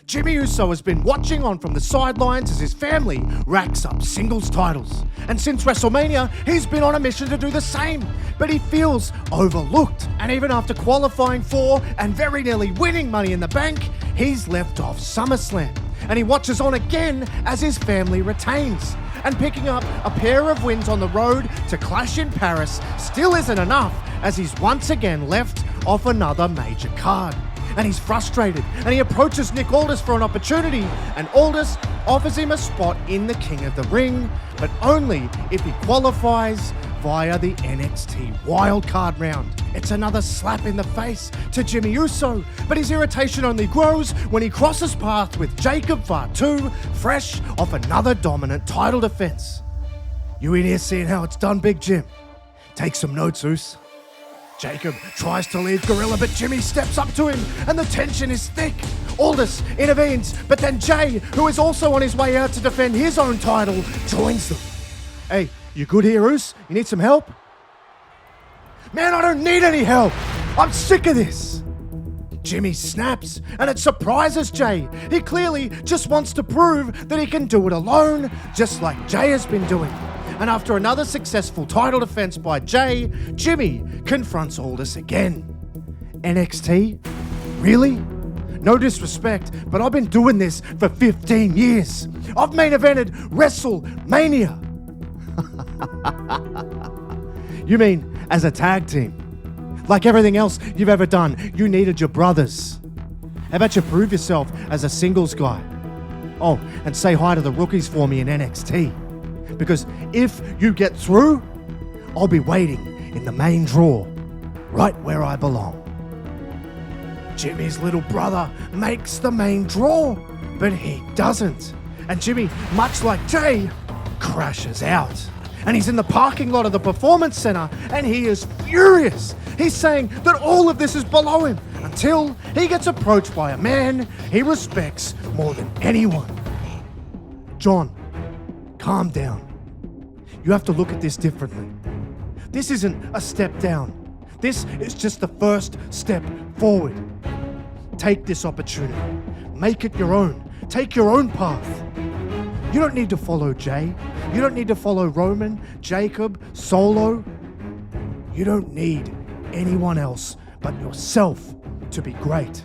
Jimmy Uso has been watching on from the sidelines as his family racks up singles titles. And since WrestleMania, he's been on a mission to do the same. But he feels overlooked. And even after qualifying for and very nearly winning Money in the Bank, he's left off SummerSlam. And he watches on again as his family retains. And picking up a pair of wins on the road to Clash in Paris still isn't enough, as he's once again left off another major card. And he's frustrated, and he approaches Nick Aldis for an opportunity, and Aldis offers him a spot in the King of the Ring, but only if he qualifies via the NXT wildcard round. It's another slap in the face to Jimmy Uso, but his irritation only grows when he crosses paths with Jacob Fatu, fresh off another dominant title defense. You in here seeing how it's done, Big Jim? Take some notes, Us. Jacob tries to leave Gorilla, but Jimmy steps up to him, and the tension is thick. Aldis intervenes, but then Jay, who is also on his way out to defend his own title, joins them. Hey, you good here, Us? You need some help? Man, I don't need any help. I'm sick of this. Jimmy snaps, and it surprises Jay. He clearly just wants to prove that he can do it alone, just like Jay has been doing. And after another successful title defense by Jay, Jimmy confronts Aldis again. NXT? Really? No disrespect, but I've been doing this for 15 years. I've main evented WrestleMania. You mean as a tag team? Like everything else you've ever done, you needed your brothers. How about you prove yourself as a singles guy? Oh, and say hi to the rookies for me in NXT. Because if you get through, I'll be waiting in the main draw, right where I belong. Jimmy's little brother makes the main draw, but he doesn't. And Jimmy, much like Jay, crashes out. And he's in the parking lot of the Performance Center, and he is furious. He's saying that all of this is below him, until he gets approached by a man he respects more than anyone. John, calm down. You have to look at this differently. This isn't a step down. This is just the first step forward. Take this opportunity. Make it your own. Take your own path. You don't need to follow Jay. You don't need to follow Roman, Jacob, Solo. You don't need anyone else but yourself to be great.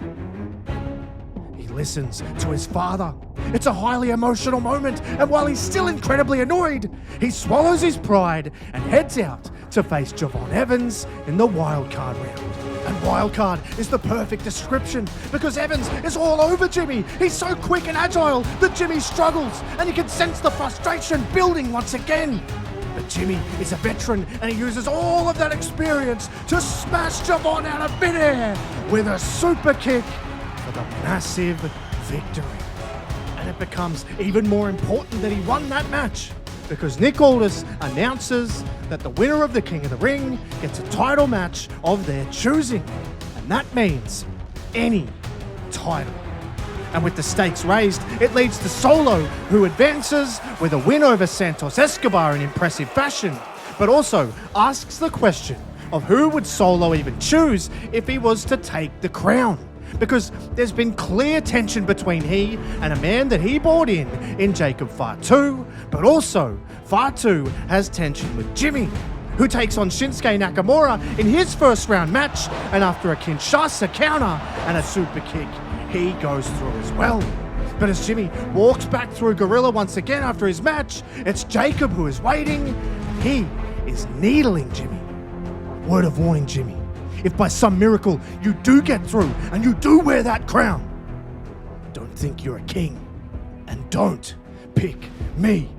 He listens to his father. It's a highly emotional moment, and while he's still incredibly annoyed, he swallows his pride and heads out to face Javon Evans in the wildcard round. And wildcard is the perfect description, because Evans is all over Jimmy. He's so quick and agile that Jimmy struggles, and you can sense the frustration building once again. But Jimmy is a veteran, and he uses all of that experience to smash Javon out of midair with a super kick for the massive victory. And it becomes even more important that he won that match, because Nick Aldis announces that the winner of the King of the Ring gets a title match of their choosing. And that means any title. And with the stakes raised, it leads to Solo, who advances with a win over Santos Escobar in impressive fashion, but also asks the question of who would Solo even choose if he was to take the crown. Because there's been clear tension between he and a man that he brought in Jacob Fatu, but also Fatu has tension with Jimmy, who takes on Shinsuke Nakamura in his first round match, and after a Kinshasa counter and a super kick, he goes through as well. But as Jimmy walks back through Gorilla once again after his match, it's Jacob who is waiting. He is needling Jimmy. Word of warning, Jimmy. If by some miracle you do get through and you do wear that crown, don't think you're a king, and don't pick me.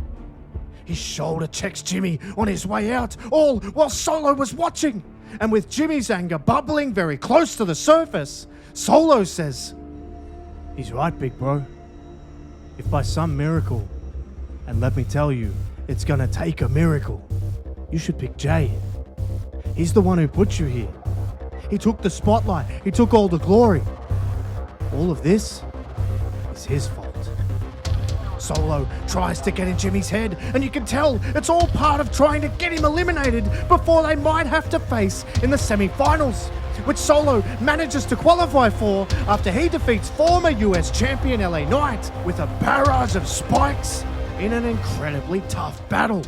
He shoulder checks Jimmy on his way out, all while Solo was watching. And with Jimmy's anger bubbling very close to the surface, Solo says, "He's right, big bro. If by some miracle, and let me tell you, it's gonna take a miracle, you should pick Jay. He's the one who put you here. He took the spotlight. He took all the glory. All of this is his fault." Solo tries to get in Jimmy's head, and you can tell it's all part of trying to get him eliminated before they might have to face in the semi-finals, which Solo manages to qualify for after he defeats former US champion LA Knight with a barrage of spikes in an incredibly tough battle,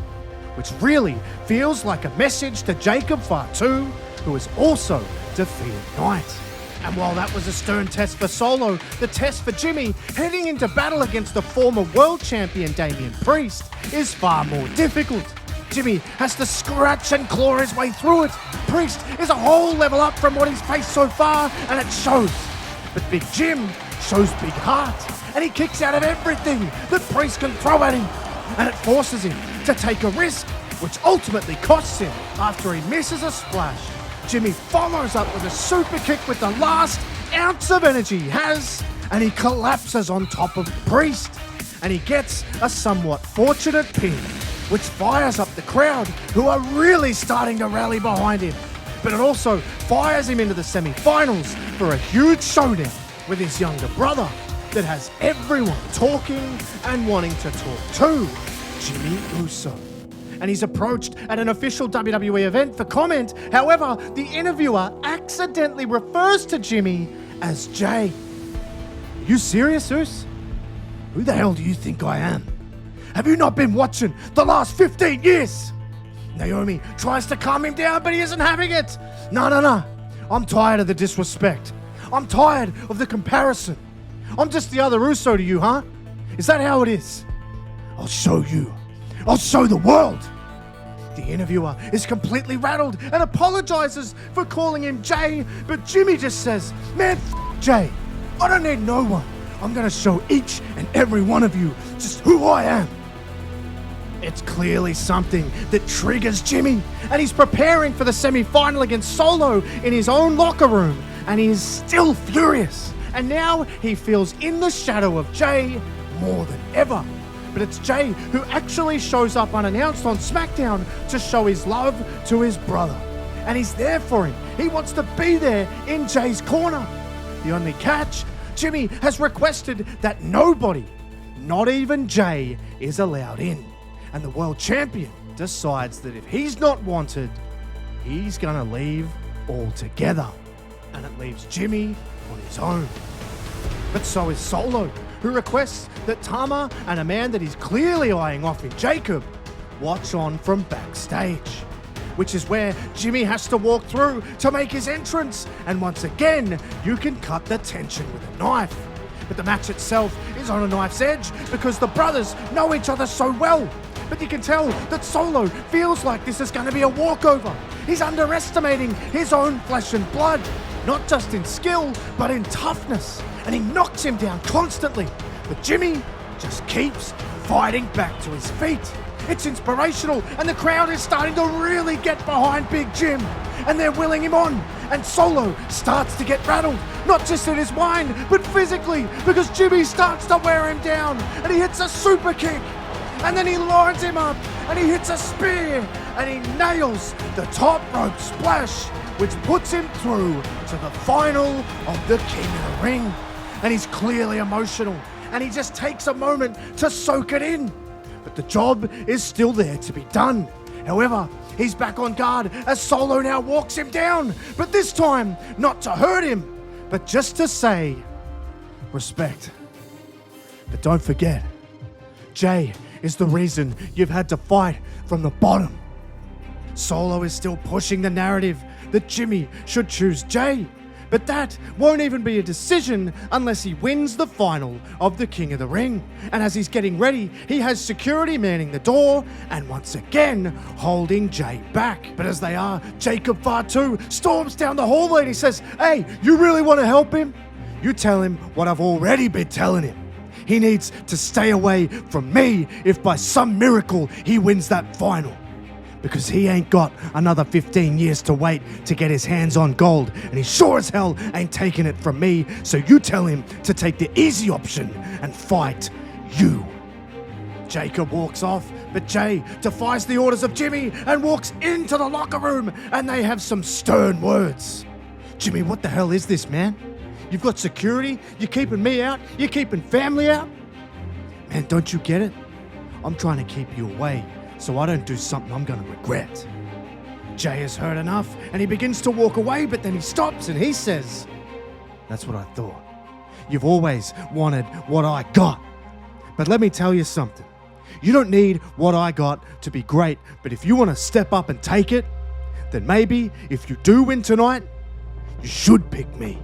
which really feels like a message to Jacob Fatu, who has also defeated Knight. And while that was a stern test for Solo, the test for Jimmy heading into battle against the former world champion Damian Priest is far more difficult. Jimmy has to scratch and claw his way through it. Priest is a whole level up from what he's faced so far, and it shows. But Big Jim shows big heart, and he kicks out of everything that Priest can throw at him. And it forces him to take a risk, which ultimately costs him after he misses a splash. Jimmy follows up with a super kick with the last ounce of energy he has, and he collapses on top of Priest. And he gets a somewhat fortunate pin, which fires up the crowd, who are really starting to rally behind him. But it also fires him into the semi-finals for a huge showdown with his younger brother that has everyone talking and wanting to talk to Jimmy Uso. And he's approached at an official WWE event for comment. However, the interviewer accidentally refers to Jimmy as Jay. Are you serious, Us? Who the hell do you think I am? Have you not been watching the last 15 years? Naomi tries to calm him down, but he isn't having it. No. I'm tired of the disrespect. I'm tired of the comparison. I'm just the other Uso to you, huh? Is that how it is? I'll show you. I'll show the world. The interviewer is completely rattled and apologizes for calling him Jay, but Jimmy just says, man, Jay, I don't need no one. I'm going to show each and every one of you just who I am. It's clearly something that triggers Jimmy, and he's preparing for the semi-final against Solo in his own locker room, and he is still furious. And now he feels in the shadow of Jay more than ever. But it's Jay who actually shows up unannounced on SmackDown to show his love to his brother. And he's there for him. He wants to be there in Jay's corner. The only catch, Jimmy has requested that nobody, not even Jay, is allowed in. And the world champion decides that if he's not wanted, he's gonna leave altogether. And it leaves Jimmy on his own. But so is Solo, who requests that Tama and a man that he's clearly eyeing off in Jacob watch on from backstage, which is where Jimmy has to walk through to make his entrance. And once again, you can cut the tension with a knife. But the match itself is on a knife's edge because the brothers know each other so well. But you can tell that Solo feels like this is going to be a walkover. He's underestimating his own flesh and blood, not just in skill, but in toughness. And he knocks him down constantly. But Jimmy just keeps fighting back to his feet. It's inspirational, and the crowd is starting to really get behind Big Jim. And they're willing him on. And Solo starts to get rattled, not just in his mind, but physically, because Jimmy starts to wear him down. And he hits a super kick. And then he lines him up, and he hits a spear, and he nails the top rope splash, which puts him through to the final of the King of the Ring. And he's clearly emotional, and he just takes a moment to soak it in. But the job is still there to be done. However, he's back on guard as Solo now walks him down, but this time not to hurt him, but just to say respect. But don't forget, Jay is the reason you've had to fight from the bottom. Solo is still pushing the narrative that Jimmy should choose Jay, but that won't even be a decision unless he wins the final of the King of the Ring. And as he's getting ready, he has security manning the door and once again holding Jay back. But as they are, Jacob Fatu storms down the hallway and he says, "Hey, you really want to help him? You tell him what I've already been telling him. He needs to stay away from me if by some miracle he wins that final. Because he ain't got another 15 years to wait to get his hands on gold, and he sure as hell ain't taking it from me, so you tell him to take the easy option and fight you." Jacob walks off, but Jay defies the orders of Jimmy and walks into the locker room, and they have some stern words. "Jimmy, what the hell is this, man? You've got security, you're keeping me out, you're keeping family out?" And don't you get it? I'm trying to keep you away so I don't do something I'm going to regret. Jay has heard enough and he begins to walk away, but then he stops and he says, "That's what I thought. You've always wanted what I got. But let me tell you something. You don't need what I got to be great, but if you want to step up and take it, then maybe if you do win tonight, you should pick me."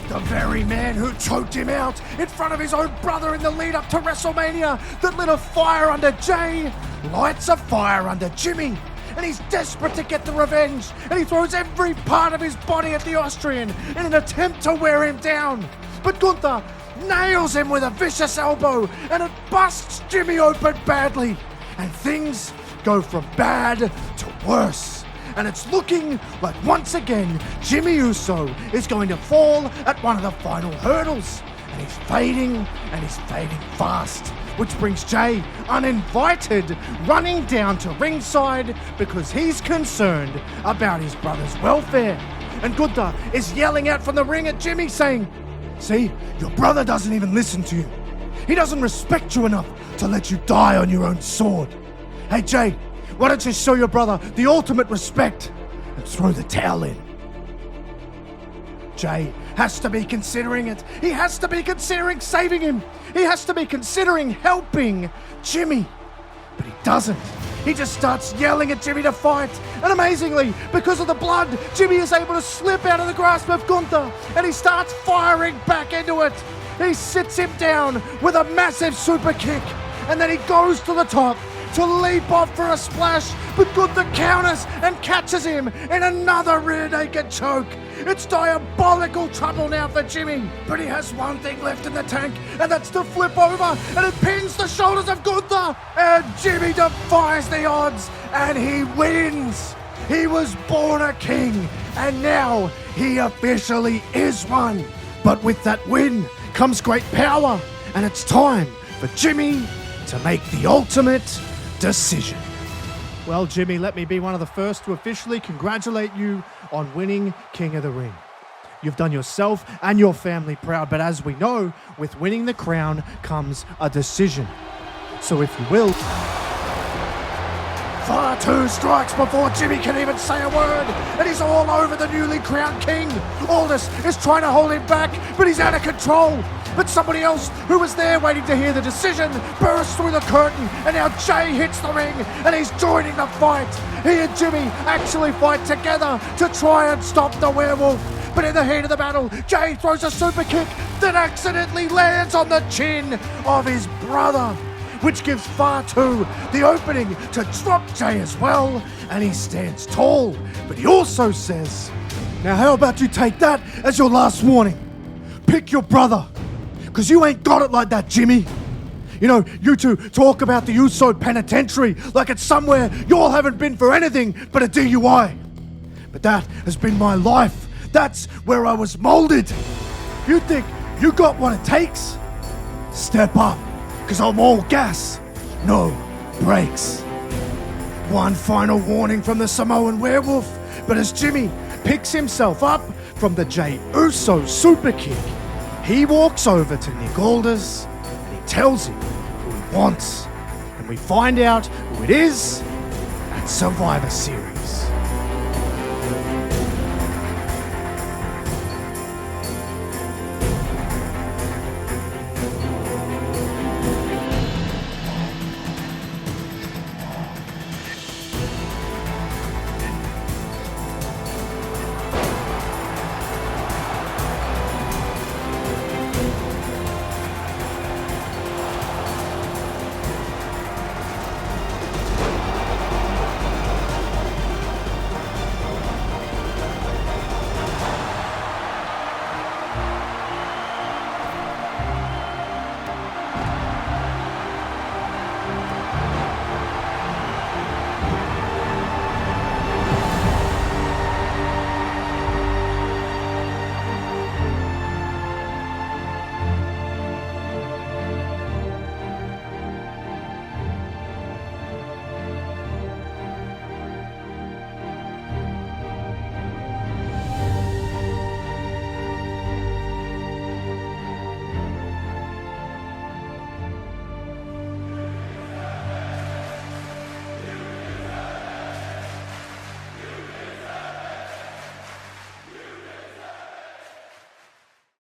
The very man who choked him out in front of his own brother in the lead up to WrestleMania, that lit a fire under Jay, lights a fire under Jimmy. And he's desperate to get the revenge, and he throws every part of his body at the Austrian in an attempt to wear him down. But Gunther nails him with a vicious elbow, and it busts Jimmy open badly. And things go from bad to worse. And it's looking like once again Jimmy Uso is going to fall at one of the final hurdles. And he's fading fast. Which brings Jay, uninvited, running down to ringside because he's concerned about his brother's welfare. And Gunther is yelling out from the ring at Jimmy saying, "See, your brother doesn't even listen to you. He doesn't respect you enough to let you die on your own sword. Hey Jay, why don't you show your brother the ultimate respect and throw the towel in?" Jay has to be considering it. He has to be considering saving him. He has to be considering helping Jimmy. But he doesn't. He just starts yelling at Jimmy to fight. And amazingly, because of the blood, Jimmy is able to slip out of the grasp of Gunther, and he starts firing back into it. He sits him down with a massive super kick, and then he goes to the top to leap off for a splash, but Gunther counters and catches him in another rear naked choke. It's diabolical trouble now for Jimmy, but he has one thing left in the tank, and that's to flip over, and it pins the shoulders of Gunther, and Jimmy defies the odds, and he wins. He was born a king, and now he officially is one. But with that win comes great power, and it's time for Jimmy to make the ultimate decision. Well, Jimmy, let me be one of the first to officially congratulate you on winning King of the Ring. You've done yourself and your family proud, but as we know, with winning the crown comes a decision. So if you will... Far two strikes before Jimmy can even say a word, and he's all over the newly crowned king. Aldous is trying to hold him back, but he's out of control. But somebody else who was there waiting to hear the decision bursts through the curtain, and now Jay hits the ring, and he's joining the fight. He and Jimmy actually fight together to try and stop the werewolf. But in the heat of the battle, Jay throws a super kick that accidentally lands on the chin of his brother, which gives Fatu the opening to drop Jay as well, and he stands tall. But he also says, "Now how about you take that as your last warning? Pick your brother, because you ain't got it like that, Jimmy. You know, you two talk about the Uso Penitentiary like it's somewhere you all haven't been for anything but a DUI. But that has been my life. That's where I was molded. If you think you got what it takes, step up, because I'm all gas, no brakes." One final warning from the Samoan werewolf, but as Jimmy picks himself up from the Jey Uso super kick, he walks over to Nick Aldis and he tells him who he wants. And we find out who it is at Survivor Series.